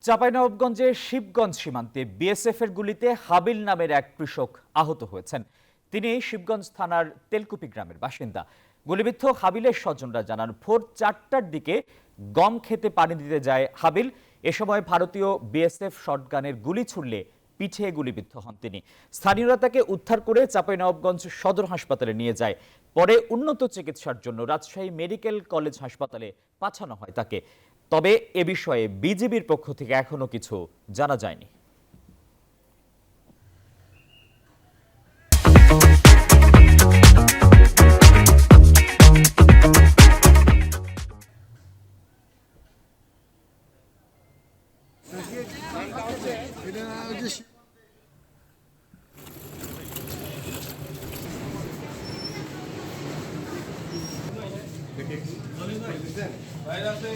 চাঁপাইনবাবগঞ্জে শিবগঞ্জ সীমান্তে বিএসএফ এর গুলিতে হাবিল নামের এক কৃষক আহত হয়েছেন। তিনি শিবগঞ্জ থানার তেলকুপি গ্রামের বাসিন্দা। গুলিবিদ্ধ হাবিলের স্বজনরা জানান, ভোর 4টার দিকে গম খেতে পানি দিতে যায় হাবিল। এ সময় ভারতীয় বিএসএফ শটগানের গুলি ছুড়লে পিঠে গুলিবিদ্ধ হন তিনি। স্থানীয়রা তাকে উদ্ধার করে চাঁপাইনবাবগঞ্জ সদর হাসপাতালে নিয়ে যায়। পরে উন্নত চিকিৎসার জন্য রাজশাহী মেডিকেল কলেজ হাসপাতালে পাঠানো হয় তাকে। তবে এ বিষয়ে বিজিবির পক্ষ থেকে এখনো কিছু জানা যায়নি। ভাইরাসে